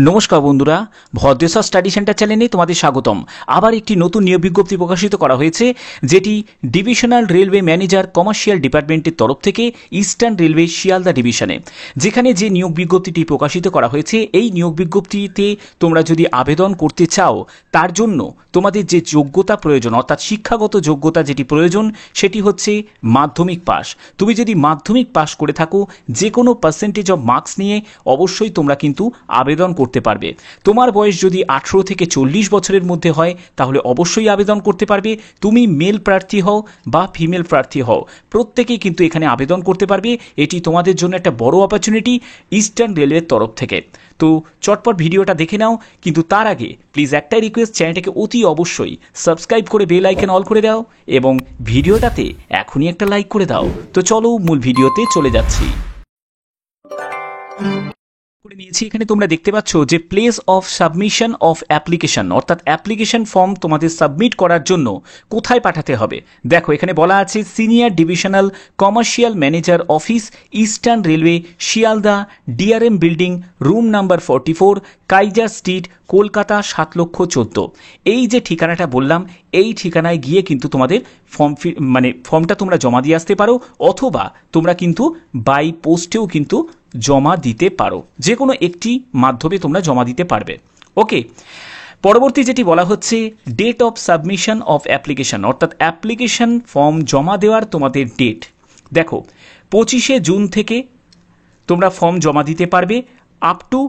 নমস্কার বন্ধুরা, Bhadreswar study centre চ্যানেলে তোমাদের স্বাগতম। আবার একটি নতুন নিয়োগ বিজ্ঞপ্তি প্রকাশিত করা হয়েছে, যেটি ডিভিশনাল রেলওয়ে ম্যানেজার কমার্শিয়াল ডিপার্টমেন্টের তরফ থেকে ইস্টার্ন রেলওয়ে শিয়ালদা ডিভিশনে। যেখানে যে নিয়োগ বিজ্ঞপ্তিটি প্রকাশিত করা হয়েছে, এই নিয়োগ বিজ্ঞপ্তিতে তোমরা যদি আবেদন করতে চাও, তার জন্য তোমাদের যে যোগ্যতা প্রয়োজন, অর্থাৎ শিক্ষাগত যোগ্যতা যেটি প্রয়োজন, সেটি হচ্ছে মাধ্যমিক পাস। তুমি যদি মাধ্যমিক পাস করে থাকো, যে কোনো পার্সেন্টেজ অফ মার্কস নিয়ে অবশ্যই তোমরা কিন্তু আবেদন করতে পারবে। তোমার বয়স যদি 18 থেকে 40 বছরের মধ্যে হয়, তাহলে অবশ্যই আবেদন করতে পারবে। তুমি মেল প্রার্থী হও বা ফিমেল প্রার্থী হও, প্রত্যেকেই কিন্তু এখানে আবেদন করতে পারবে। এটি তোমাদের জন্য একটা বড় অপরচুনিটি ইস্টার্ন রেলওয়ের তরফ থেকে। তো চটপট ভিডিওটা দেখে নাও, কিন্তু তার আগে প্লিজ একটাই রিকোয়েস্ট, চ্যানেলটাকে অতি অবশ্যই সাবস্ক্রাইব করে বেল আইকন অল করে দাও এবং ভিডিওটাতে এখনই একটা লাইক করে দাও। তো চলো মূল ভিডিওতে চলে যাচ্ছি। করে নিয়েছি, এখানে তোমরা দেখতে পাচ্ছ যে place of submission of application, অর্থাৎ অ্যাপ্লিকেশন ফর্ম তোমাদের সাবমিট করার জন্য কোথায় পাঠাতে হবে। দেখো এখানে বলা আছে senior divisional commercial manager office, eastern railway, Sealdah, DRM building, room number 44, Kaiser street, Kolkata 7,14,000। এই যে ঠিকানাটা বললাম, এই ঠিকানায় গিয়ে কিন্তু তোমাদের ফর্মটা তোমরা জমা দিয়ে আসতে পারো, অথবা তোমরা কিন্তু বাই পোস্টেও কিন্তু জমা দিতে পারো। যে কোনো একটি মাধ্যমে তোমরা জমা দিতে পারবে। ওকে, পরবর্তী যেটি বলা হচ্ছে date of submission of application, অর্থাৎ অ্যাপ্লিকেশন ফর্ম জমা দেওয়ার তোমাদের ডেট। দেখো 25শে জুন থেকে তোমরা ফর্ম জমা দিতে পারবে আপ টু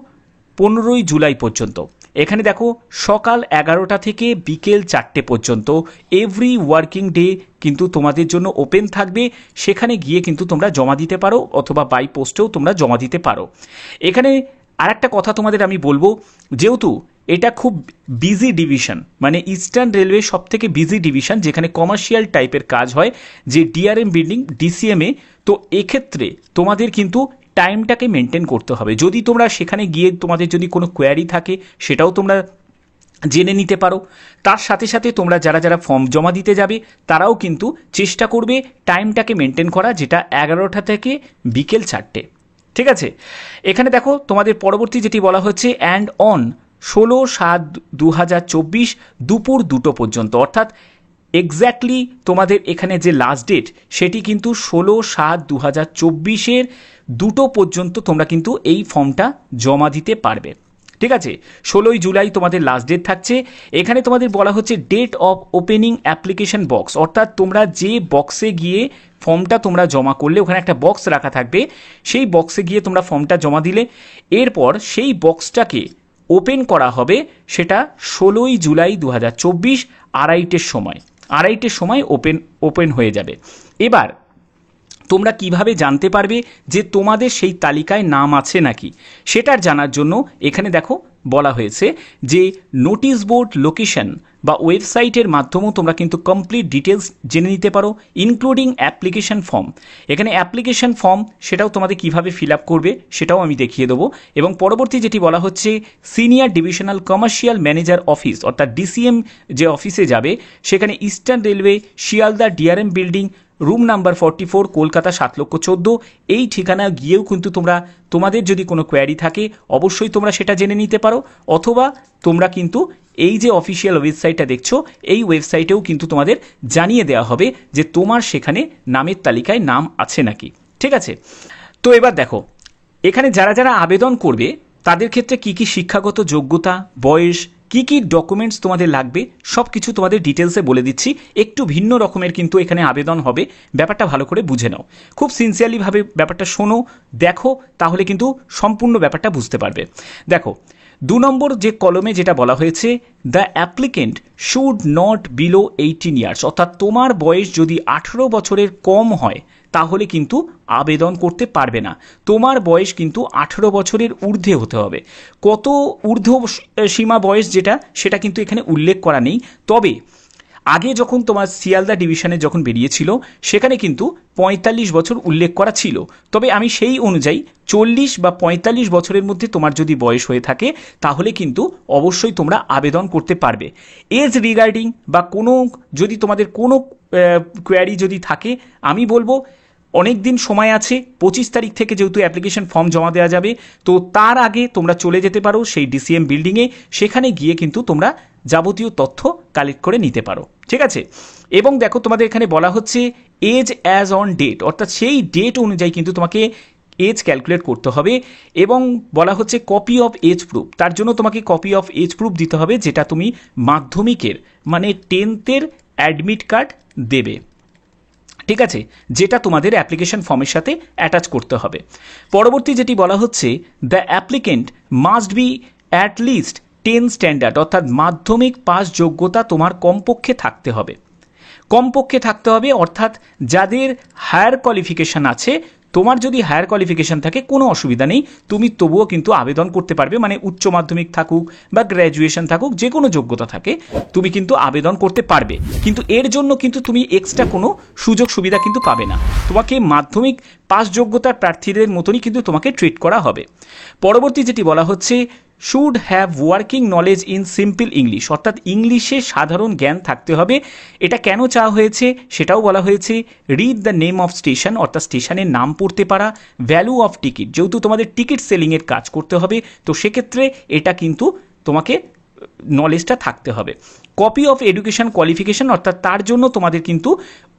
15ই জুলাই পর্যন্ত। এখানে দেখো সকাল 11টা থেকে বিকেল 4টে পর্যন্ত এভরি ওয়ার্কিং ডে কিন্তু তোমাদের জন্য ওপেন থাকবে। সেখানে গিয়ে কিন্তু তোমরা জমা দিতে পারো, অথবা বাই পোস্টেও তোমরা জমা দিতে পারো। এখানে আরেকটা কথা তোমাদের আমি বলবো, যেহেতু এটা খুব বিজি ডিভিশন, মানে ইস্টার্ন রেলওয়ে সব থেকে বিজি ডিভিশন, যেখানে কমার্শিয়াল টাইপের কাজ হয়, যে ডিআরএম বিল্ডিং, ডিসিএমএ, তো এক্ষেত্রে তোমাদের কিন্তু টাইমটাকে মেনটেন করতে হবে। যদি তোমরা সেখানে গিয়ে তোমাদের যদি কোনো কোয়ারি থাকে, সেটাও তোমরা জেনে নিতে পারো। তার সাথে সাথে তোমরা যারা যারা ফর্ম জমা দিতে যাবে, তারাও কিন্তু চেষ্টা করবে টাইমটাকে মেনটেন করা, যেটা 11টা থেকে বিকেল 4টে। ঠিক আছে, এখানে দেখো তোমাদের পরবর্তী যেটি বলা হচ্ছে অ্যান্ড অন 16/7/2024 দুপুর 2টো পর্যন্ত, অর্থাৎ এক্স্যাক্টলি তোমাদের এখানে যে লাস্ট ডেট, সেটি কিন্তু 16/7/2024 2টো পর্যন্ত তোমরা কিন্তু এই ফর্মটা জমা দিতে পারবে। ঠিক আছে, 16ই জুলাই তোমাদের লাস্ট ডেট থাকছে। এখানে তোমাদের বলা হচ্ছে date of opening application box, অর্থাৎ তোমরা যে বক্সে গিয়ে ফর্মটা তোমরা জমা করলে, ওখানে একটা বক্স রাখা থাকবে, সেই বক্সে গিয়ে তোমরা ফর্মটা জমা দিলে, এরপর সেই বক্সটাকে ওপেন করা হবে, সেটা 16ই জুলাই 2024 আড়াইটের সময় ওপেন হয়ে যাবে। এবার তোমরা কিভাবে জানতে পারবে যে তোমাদের সেই তালিকায় নাম আছে নাকি, সেটার জানার জন্য এখানে দেখো বলা হয়েছে যে নোটিশ বোর্ড লোকেশন বা ওয়েবসাইটের মাধ্যমেও তোমরা কিন্তু কমপ্লিট ডিটেলস জেনে নিতে পারো, ইনক্লুডিং অ্যাপ্লিকেশন ফর্ম। এখানে অ্যাপ্লিকেশন ফর্ম সেটাও তোমাদের কিভাবে ফিল আপ করবে সেটাও আমি দেখিয়ে দেবো। এবং পরবর্তী যেটি বলা হচ্ছে senior divisional commercial manager office, অর্থাৎ ডিসিএম যে অফিসে যাবে, সেখানে eastern railway, Sealdah, DRM building, room number 44, Kolkata 7,14,000। এই ঠিকানা গিয়েও কিন্তু তোমরা তোমাদের যদি কোনো কোয়ারি থাকে, অবশ্যই তোমরা সেটা জেনে নিতে পারো, অথবা তোমরা কিন্তু এই যে অফিসিয়াল ওয়েবসাইটটা দেখছো, এই ওয়েবসাইটেও কিন্তু তোমাদের জানিয়ে দেওয়া হবে যে তোমার সেখানে নামের তালিকায় নাম আছে নাকি। ঠিক আছে, তো এবার দেখো এখানে যারা যারা আবেদন করবে, তাদের ক্ষেত্রে কি কি শিক্ষাগত যোগ্যতা, বয়স, কি কি ডকুমেন্টস তোমাদের লাগবে, সব কিছু তোমাদের ডিটেলসে বলে দিচ্ছি। একটু ভিন্ন রকমের কিন্তু এখানে আবেদন হবে, ব্যাপারটা ভালো করে বুঝে নাও, খুব সিনসিয়ারলিভাবে ব্যাপারটা শোনো, দেখো, তাহলে কিন্তু সম্পূর্ণ ব্যাপারটা বুঝতে পারবে। দেখো 2 নম্বর যে কলমে যেটা বলা হয়েছে, the applicant should not below 18 years, অর্থাৎ তোমার বয়স যদি 18 বছরের কম হয়, তাহলে কিন্তু আবেদন করতে পারবে না। তোমার বয়স কিন্তু 18 বছরের ঊর্ধ্বে হতে হবে। কত ঊর্ধ্ব সীমা বয়স যেটা, সেটা কিন্তু এখানে উল্লেখ করা নেই। তবে আগে যখন তোমার শিয়ালদা ডিভিশনে যখন বেরিয়েছিল, সেখানে কিন্তু 45 বছর উল্লেখ করা ছিল। তবে আমি সেই অনুযায়ী 40 বা 45 বছরের মধ্যে তোমার যদি বয়স হয়ে থাকে, তাহলে কিন্তু অবশ্যই তোমরা আবেদন করতে পারবে। এজ রিগার্ডিং বা কোনো যদি তোমাদের কোনো কোয়ারি যদি থাকে, আমি বলবো অনেক দিন সময় আছে, 25 তারিখ থেকে যেহেতু অ্যাপ্লিকেশন ফর্ম জমা দেওয়া যাবে, তো তার আগে তোমরা চলে যেতে পারো সেই ডিসিএম বিল্ডিংয়ে, সেখানে গিয়ে কিন্তু তোমরা যাবতীয় তথ্য কালেক্ট করে নিতে পারো, ঠিক আছে। এবং দেখো তোমাদের এখানে বলা হচ্ছে এজ অ্যাজ অন ডেট, অর্থাৎ সেই ডেট অনুযায়ী কিন্তু তোমাকে এজ ক্যালকুলেট করতে হবে। এবং বলা হচ্ছে কপি অফ এজ প্রুফ, তার জন্য তোমাকে কপি অফ এজ প্রুফ দিতে হবে, যেটা তুমি মাধ্যমিকের মানে 10th অ্যাডমিট কার্ড দেবে, ঠিক আছে, যেটা তোমাদের অ্যাপ্লিকেশন ফর্মের সাথে অ্যাটাচ করতে হবে। পরবর্তী যেটি বলা হচ্ছে the applicant must be at least 10 standard, অর্থাৎ মাধ্যমিক পাস যোগ্যতা তোমার কমপক্ষে থাকতে হবে, কমপক্ষে থাকতে হবে। অর্থাৎ যাদের হায়ার কোয়ালিফিকেশান আছে, তোমার যদি হায়ার কোয়ালিফিকেশান থাকে কোনো অসুবিধা নেই, তুমি তবুও কিন্তু আবেদন করতে পারবে, মানে উচ্চ মাধ্যমিক থাকুক বা গ্র্যাজুয়েশন থাকুক, যে কোনো যোগ্যতা থাকে তুমি কিন্তু আবেদন করতে পারবে। কিন্তু এর জন্য কিন্তু তুমি এক্সট্রা কোনো সুযোগ সুবিধা কিন্তু পাবে না, তোমাকে মাধ্যমিক পাস যোগ্যতার প্রার্থীদের মতনই কিন্তু তোমাকে ট্রিট করা হবে। পরবর্তী যেটি বলা হচ্ছে should have working knowledge in simple English, অর্থাৎ ইংলিশে সাধারণ জ্ঞান থাকতে হবে। এটা কেন চাওয়া হয়েছে সেটাও বলা হয়েছে। Read the name of station, অর্থাৎ স্টেশনের নাম পড়তে পারা। ভ্যালু অফ টিকিট, যেহেতু তোমাদের টিকিট সেলিংয়ের কাজ করতে হবে, তো সেক্ষেত্রে এটা কিন্তু তোমাকে নলেজটা থাকতে হবে। কপি অফ এডুকেশন কোয়ালিফিকেশন, অর্থাৎ তার জন্য তোমাদের কিন্তু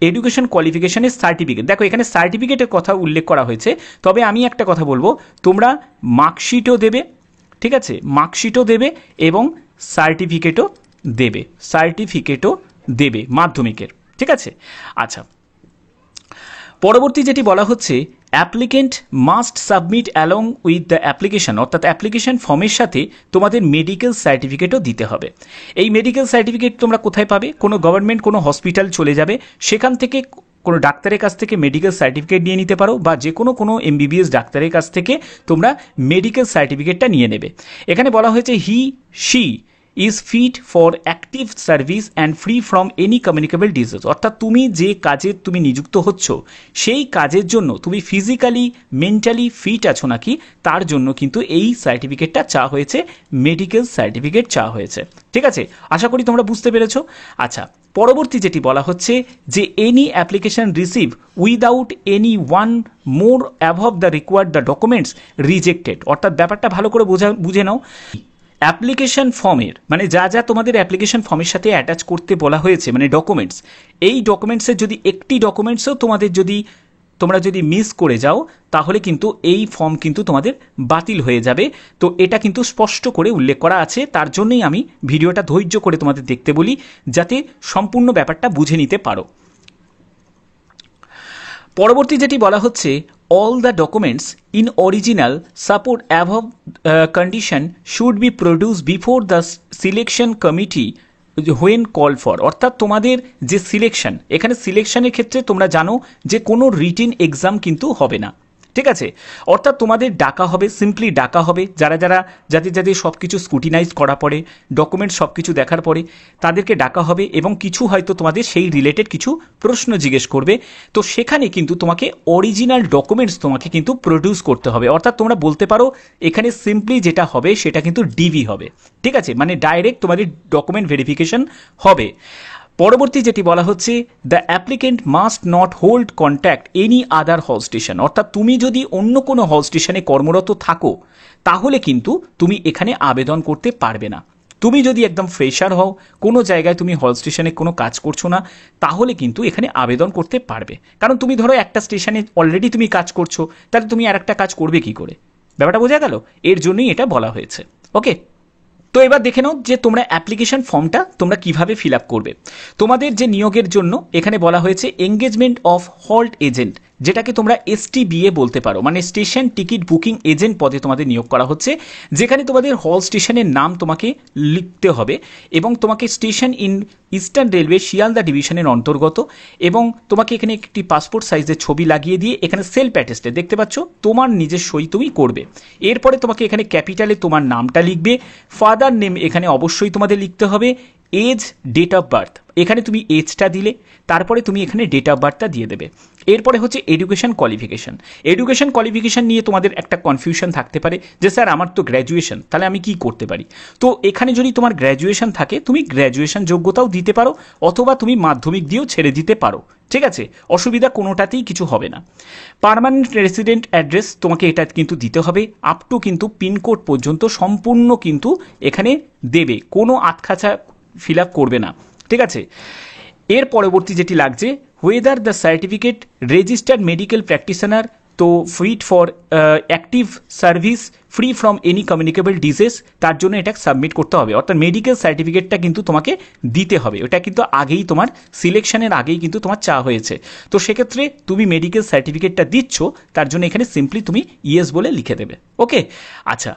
এডুকেশন কোয়ালিফিকেশনের সার্টিফিকেট, দেখো এখানে সার্টিফিকেটের কথা উল্লেখ করা হয়েছে, তবে আমি একটা কথা বলবো, তোমরা মার্কশিটও দেবে, ঠিক আছে, মার্কশিটও দেবে এবং সার্টিফিকেটও দেবে মাধ্যমিকের, ঠিক আছে। আচ্ছা, পরবর্তী যেটি বলা হচ্ছে applicant must submit along with the application, অর্থাৎ অ্যাপ্লিকেশন ফর্মের সাথে তোমাদের মেডিকেল সার্টিফিকেটও দিতে হবে। এই মেডিকেল সার্টিফিকেট তোমরা কোথায় পাবে? কোনো গভর্নমেন্ট কোনো হসপিটাল চলে যাবে, সেখান থেকে কোনো ডাক্তারের কাছ থেকে মেডিকেল সার্টিফিকেট নিয়ে নিতে পারো, বা যে কোনো এমবিবিএস ডাক্তারের কাছ থেকে তোমরা মেডিকেল সার্টিফিকেটটা নিয়ে নেবে। এখানে বলা হয়েছে she is fit for active service and free from any communicable disease, অর্থাৎ তুমি যে কাজে তুমি নিযুক্ত হচ্ছ সেই কাজের জন্য তুমি ফিজিক্যালি মেন্টালি ফিট আছো নাকি, তার জন্য কিন্তু এই সার্টিফিকেটটা চাওয়া হয়েছে, মেডিকেল সার্টিফিকেট চাওয়া হয়েছে, ঠিক আছে। আশা করি তোমরা বুঝতে পেরেছো। আচ্ছা, পরবর্তী যেটি বলা হচ্ছে যে any application receive without any one more above the required the documents rejected, অর্থাৎ ব্যাপারটা ভালো করে বুঝে নাও। অ্যাপ্লিকেশন ফর্মের মানে যা যা তোমাদের অ্যাপ্লিকেশন ফর্মের সাথে অ্যাটাচ করতে বলা হয়েছে, মানে ডকুমেন্টস, এই ডকুমেন্টসের যদি একটি ডকুমেন্টসও তোমরা যদি মিস করে যাও, তাহলে কিন্তু এই ফর্ম কিন্তু তোমাদের বাতিল হয়ে যাবে। তো এটা কিন্তু স্পষ্ট করে উল্লেখ করা আছে, তার জন্যই আমি ভিডিওটা ধৈর্য করে তোমাদের দেখতে বলি, যাতে সম্পূর্ণ ব্যাপারটা বুঝে নিতে পারো। পরবর্তী যেটি বলা হচ্ছে all the documents in original support above condition should be produced before the selection committee when called for, অর্থাৎ তোমাদের যে সিলেকশন, এখানে সিলেকশনের ক্ষেত্রে তোমরা জানো যে কোনো রিটিন এক্সাম কিন্তু হবে না, ঠিক আছে। অর্থাৎ তোমাদের ডাকা হবে, সিম্পলি ডাকা হবে, যাদের সব কিছু স্ক্রুটিনাইজ করা পরে, ডকুমেন্ট সব কিছু দেখার পরে তাদেরকে ডাকা হবে, এবং কিছু হয়তো তোমাদের সেই রিলেটেড কিছু প্রশ্ন জিজ্ঞেস করবে। তো সেখানে কিন্তু তোমাকে অরিজিনাল ডকুমেন্টস তোমাকে কিন্তু প্রডিউস করতে হবে, অর্থাৎ তোমরা বলতে পারো এখানে সিম্পলি যেটা হবে সেটা কিন্তু ডিভি হবে, ঠিক আছে, মানে ডাইরেক্ট তোমাদের ডকুমেন্ট ভেরিফিকেশন হবে। পরবর্তী যেটি বলা হচ্ছে the applicant must not hold contact any other হল স্টেশন, অর্থাৎ তুমি যদি অন্য কোনো হল স্টেশনে কর্মরত থাকো তাহলে কিন্তু তুমি এখানে আবেদন করতে পারবে না। তুমি যদি একদম ফ্রেশার হও, কোনো জায়গায় তুমি হল স্টেশনে কোনো কাজ করছো না, তাহলে কিন্তু এখানে আবেদন করতে পারবে। কারণ তুমি ধরো একটা স্টেশনে অলরেডি তুমি কাজ করছো, তাহলে তুমি আর একটা কাজ করবে কি করে? ব্যাপারটা বোঝা গেল? এর জন্যই এটা বলা হয়েছে। ওকে, তো এবার দেখে নাও যে তোমরা অ্যাপ্লিকেশন ফর্মটা তোমরা কিভাবে ফিল আপ করবে। তোমাদের যে নিয়োগের জন্য এখানে বলা হয়েছে এঙ্গেজমেন্ট অফ হল্ট এজেন্ট, যেটাকে তোমরা STBA বলতে পারো, মানে স্টেশন টিকিট বুকিং এজেন্ট পদে তোমাদের নিয়োগ করা হচ্ছে, যেখানে তোমাদের হল স্টেশনের নাম তোমাকে লিখতে হবে, এবং তোমাকে station in eastern railway Sealdah ডিভিশনের অন্তর্গত, এবং তোমাকে এখানে একটি পাসপোর্ট সাইজের ছবি লাগিয়ে দিয়ে এখানে সেলফ অ্যাটেস্টে দেখতে পাচ্ছ তোমার নিজের সই তুমি করবে। এরপরে তোমাকে এখানে ক্যাপিটালে তোমার নামটা লিখবে, ফাদার নেম এখানে অবশ্যই তোমাদের লিখতে হবে, এজ, ডেট অফ বার্থ, এখানে তুমি এজটা দিলে, তারপরে তুমি এখানে ডেট অফ বার্থটা দিয়ে দেবে। এরপরে হচ্ছে এডুকেশন কোয়ালিফিকেশান। এডুকেশন কোয়ালিফিকেশান নিয়ে তোমাদের একটা কনফিউশন থাকতে পারে যে স্যার আমার তো গ্র্যাজুয়েশন, তাহলে আমি কি করতে পারি? তো এখানে যদি তোমার গ্র্যাজুয়েশন থাকে তুমি গ্র্যাজুয়েশন যোগ্যতাও দিতে পারো, অথবা তুমি মাধ্যমিক দিয়েও ছেড়ে দিতে পারো, ঠিক আছে, অসুবিধা কোনোটাতেই কিছু হবে না। পার্মানেন্ট রেসিডেন্ট অ্যাড্রেস তোমাকে এটা কিন্তু দিতে হবে, আপ টু কিন্তু পিনকোড পর্যন্ত সম্পূর্ণ কিন্তু এখানে দেবে, কোনো আতখাচা ফিল আপ করবে না, ঠিক আছে। এর পরবর্তী যেটি লাগছে, whether the certificate registered medical practitioner তো fit for active service free from any communicable disease, তার জন্য এটা সাবমিট করতে হবে, অর্থাৎ মেডিকেল সার্টিফিকেটটা কিন্তু তোমাকে দিতে হবে। ওটা কিন্তু আগেই তোমার সিলেকশনের আগেই কিন্তু তোমার চাওয়া হয়েছে। তো সেক্ষেত্রে তুমি মেডিকেল সার্টিফিকেটটা দিচ্ছ, তার জন্য এখানে সিম্পলি তুমি ইয়েস বলে লিখে দেবে। ওকে, আচ্ছা,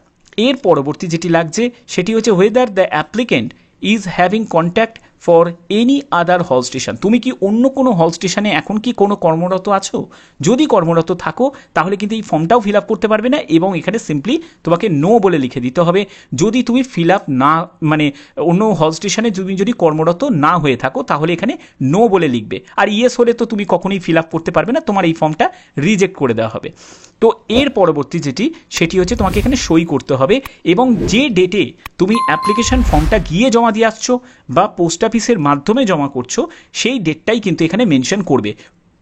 এর পরবর্তী যেটি লাগছে সেটি হচ্ছে whether the applicant is having contact for any other হল স্টেশন। তুমি কি অন্য কোনো হল স্টেশনে এখন কি কোনো কর্মরত আছো? যদি কর্মরত থাকো তাহলে কিন্তু এই ফর্মটাও ফিল আপ করতে পারবে না, এবং এখানে সিম্পলি তোমাকে নো বলে লিখে দিতে হবে। যদি তুমি ফিল আপ না, মানে অন্য হল স্টেশনে তুমি যদি কর্মরত না হয়ে থাকো তাহলে এখানে নো বলে লিখবে, আর ইয়েস হলে তো তুমি কখনোই ফিল আপ করতে পারবে না, তোমার এই ফর্মটা রিজেক্ট করে দেওয়া হবে। তো এর পরবর্তী যেটি সেটি হচ্ছে তোমাকে এখানে সই করতে হবে, এবং যে ডেটে তুমি অ্যাপ্লিকেশন ফর্মটা গিয়ে জমা দিয়ে আসছো বা পোস্ট অফিসের মাধ্যমে জমা করছো সেই ডেটটাই কিন্তু এখানে মেনশন করবে,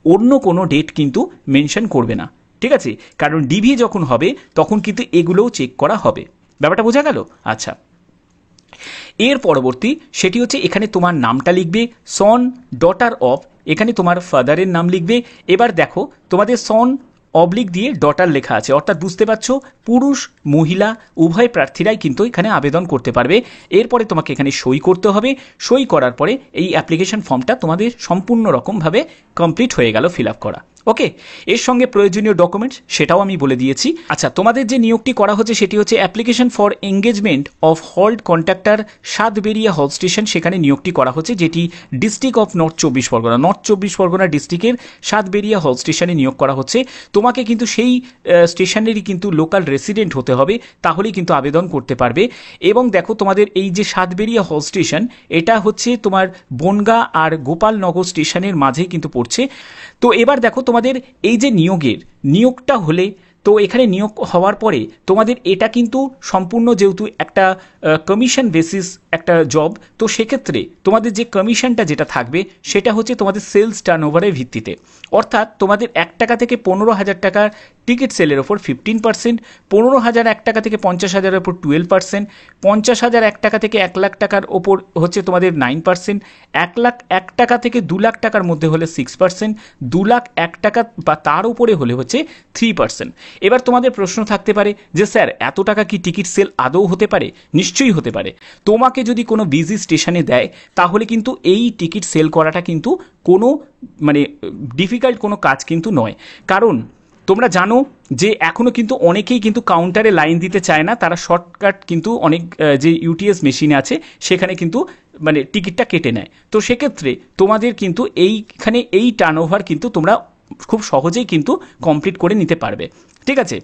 অন্য কোনো ডেট কিন্তু মেনশন করবে না, ঠিক আছে, কারণ ডিভি যখন হবে তখন কিন্তু এগুলোও চেক করা হবে। ব্যাপারটা বোঝা গেল? আচ্ছা, এর পরবর্তী সেটি হচ্ছে এখানে তোমার নামটা লিখবে, সন ডটার অফ, এখানে তোমার ফাদারের নাম লিখবে। এবার দেখো তোমাদের সন অবলিক দিয়ে ডটার লেখা আছে, অর্থাৎ বুঝতে পারছো পুরুষ মহিলা উভয় প্রার্থীরাই কিন্তু এখানে আবেদন করতে পারবে। এরপরে তোমাকে এখানে সই করতে হবে, সই করার পরে এই অ্যাপ্লিকেশন ফর্মটা তোমাদের সম্পূর্ণ রকমভাবে কমপ্লিট হয়ে গেল ফিল আপ করা। ওকে, এর সঙ্গে প্রয়োজনীয় ডকুমেন্টস সেটাও আমি বলে দিয়েছি। আচ্ছা, তোমাদের যে নিয়োগটি করা হচ্ছে সেটি হচ্ছে application for engagement of halt contractor Satberia halt station, সেখানে নিয়োগটি করা হচ্ছে, যেটি ডিস্ট্রিক্ট অফ নর্থ চব্বিশ পরগনা, নর্থ চব্বিশ পরগনা ডিস্ট্রিক্টের সাতবেরিয়া হল স্টেশনে নিয়োগ করা হচ্ছে। তোমাকে কিন্তু সেই স্টেশনেরই কিন্তু লোকাল রেসিডেন্ট হতে হবে, তাহলেই কিন্তু আবেদন করতে পারবে। এবং দেখো তোমাদের এই যে সাতবেরিয়া হল স্টেশন, এটা হচ্ছে তোমার বনগাঁ আর গোপালনগর স্টেশনের মাঝেই কিন্তু পড়ছে। তো এবার দেখো তোমাদের এই যে নিয়োগটা হলে, তো এখানে নিয়োগ হওয়ার পরে তোমাদের এটা কিন্তু সম্পূর্ণ যেহেতু একটা কমিশন বেসিস একটা জব, তো সেক্ষেত্রে তোমাদের যে কমিশনটা যেটা থাকবে সেটা হচ্ছে তোমাদের সেলস টার্নওভারের ভিত্তিতে, অর্থাৎ তোমাদের 1 টাকা থেকে 15,000 টাকার টিকিট সেলের ওপর 15%, 15,001 টাকা থেকে 50,000-এর ওপর 12%, 50,001 টাকা থেকে 1 লাখ টাকার ওপর হচ্ছে তোমাদের 9%, 1,01 টাকা থেকে 2 লাখ টাকার মধ্যে হলে 6%, 2,01 টাকা বা তার উপরে হলে হচ্ছে 3%। এবার তোমাদের প্রশ্ন থাকতে পারে যে স্যার এত টাকা কি টিকিট সেল আদৌ হতে পারে? নিশ্চয়ই হতে পারে। তোমাকে যদি কোনো বিজি স্টেশনে দেয় তাহলে কিন্তু এই টিকিট সেল করাটা কিন্তু কোনো মানে ডিফিকাল্ট কোনো কাজ কিন্তু নয়, কারণ তোমরা জানো যে এখনও কিন্তু অনেকেই কিন্তু কাউন্টারে লাইন দিতে চায় না, তারা শর্টকাট কিন্তু অনেক যে ইউটিএস মেশিন আছে সেখানে কিন্তু মানে টিকিটটা কেটে নেয়। তো সেক্ষেত্রে তোমাদের কিন্তু এইখানে এই টার্নওভার কিন্তু তোমরা খুব সহজেই কিন্তু কমপ্লিট করে নিতে পারবে, ঠিক আছে।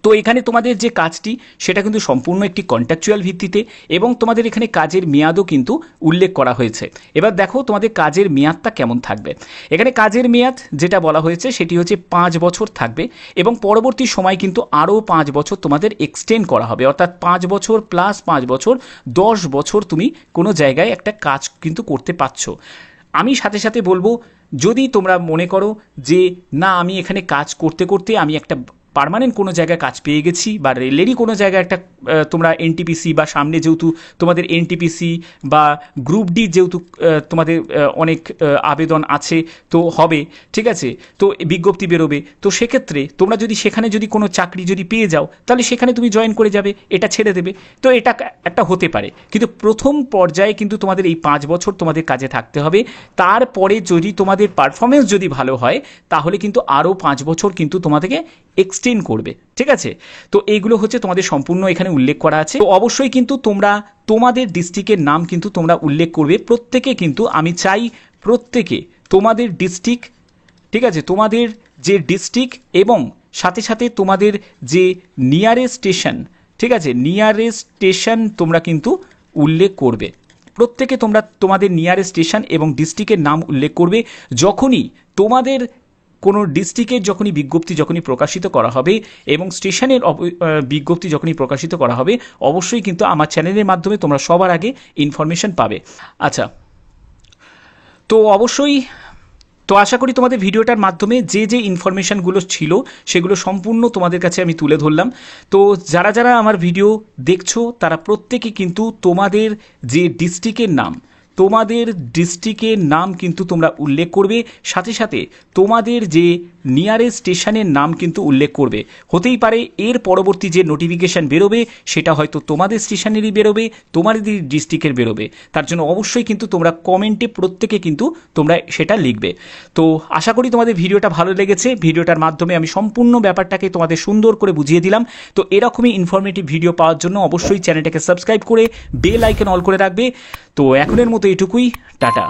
তো এখানে তোমাদের যে কাজটি সেটা কিন্তু সম্পূর্ণ একটি কন্ট্রাকচুয়াল ভিত্তিতে, এবং তোমাদের এখানে কাজের মেয়াদও কিন্তু উল্লেখ করা হয়েছে। এবার দেখো তোমাদের কাজের মেয়াদটা কেমন থাকবে। এখানে কাজের মেয়াদ যেটা বলা হয়েছে সেটি হচ্ছে 5 বছর থাকবে, এবং পরবর্তী সময় কিন্তু আরও 5 বছর তোমাদের এক্সটেন্ড করা হবে, অর্থাৎ 5 বছর প্লাস 5 বছর 10 বছর তুমি কোনো জায়গায় একটা কাজ কিন্তু করতে পারছো। আমি সাথে সাথে বলবো, যদি তোমরা মনে করো যে না আমি এখানে কাজ করতে করতে আমি একটা পার্মানেন্ট কোনো জায়গায় কাজ পেয়ে গেছি, বা রেলেরই কোনো জায়গায় একটা তোমরা এনটিপিসি বা সামনে যেহেতু তোমাদের এনটিপিসি বা গ্রুপ ডি যেহেতু তোমাদের অনেক আবেদন আছে তো হবে, ঠিক আছে, তো বিজ্ঞপ্তি বেরোবে, তো সেক্ষেত্রে তোমরা যদি সেখানে যদি কোনো চাকরি যদি পেয়ে যাও তাহলে সেখানে তুমি জয়েন করে যাবে, এটা ছেড়ে দেবে, তো এটা একটা হতে পারে। কিন্তু প্রথম পর্যায়ে কিন্তু তোমাদের এই 5 বছর তোমাদের কাজে থাকতে হবে, তারপরে যদি তোমাদের পারফরমেন্স যদি ভালো হয় তাহলে কিন্তু আরও 5 বছর কিন্তু তোমাদেরকে এক্সটেন্ড করবে, ঠিক আছে। তো এইগুলো হচ্ছে তোমাদের সম্পূর্ণ এখানে উল্লেখ করা আছে। তো অবশ্যই কিন্তু তোমরা তোমাদের ডিস্ট্রিক্টের নাম কিন্তু তোমরা উল্লেখ করবে প্রত্যেকে, কিন্তু আমি চাই প্রত্যেকে তোমাদের ডিস্ট্রিক্ট, ঠিক আছে, তোমাদের যে ডিস্ট্রিক্ট এবং সাথে সাথে তোমাদের যে নিয়ারেস্ট স্টেশন, ঠিক আছে, নিয়ারেস্ট স্টেশন তোমরা কিন্তু উল্লেখ করবে প্রত্যেকে তোমরা তোমাদের নিয়ারেস্ট স্টেশন এবং ডিস্ট্রিক্টের নাম উল্লেখ করবে। যখনই তোমাদের কোনো ডিস্ট্রিক্টের বিজ্ঞপ্তি যখনই প্রকাশিত করা হবে এবং স্টেশনের বিজ্ঞপ্তি যখনই প্রকাশিত করা হবে, অবশ্যই কিন্তু আমার চ্যানেলের মাধ্যমে তোমরা সবার আগে ইনফরমেশন পাবে। আচ্ছা, তো অবশ্যই তো আশা করি তোমাদের ভিডিওটার মাধ্যমে যে যে ইনফরমেশানগুলো ছিল সেগুলো সম্পূর্ণ তোমাদের কাছে আমি তুলে ধরলাম। তো যারা যারা আমার ভিডিও দেখছো তারা প্রত্যেকে কিন্তু তোমাদের যে ডিস্ট্রিক্টের নাম কিন্তু তোমরা উল্লেখ করবে, সাথে সাথে তোমাদের যে নিয়ারেস্ট স্টেশনের নাম কিন্তু উল্লেখ করবে। হতেই পারে এর পরবর্তী যে নোটিফিকেশান বেরোবে সেটা হয়তো তোমাদের স্টেশনেরই বেরোবে, তোমাদের ডিস্ট্রিক্টের বেরোবে। তার জন্য অবশ্যই কিন্তু তোমরা কমেন্টে প্রত্যেকে কিন্তু তোমরা সেটা লিখবে। তো আশা করি তোমাদের ভিডিওটা ভালো লেগেছে। ভিডিওটার মাধ্যমে আমি সম্পূর্ণ ব্যাপারটাকে তোমাদের সুন্দর করে বুঝিয়ে দিলাম। তো এরকমই ইনফরমেটিভ ভিডিও পাওয়ার জন্য অবশ্যই চ্যানেলটাকে সাবস্ক্রাইব করে বেল আইকন অল করে রাখবে। তো এখনের মতো এটুকুই, টাটা।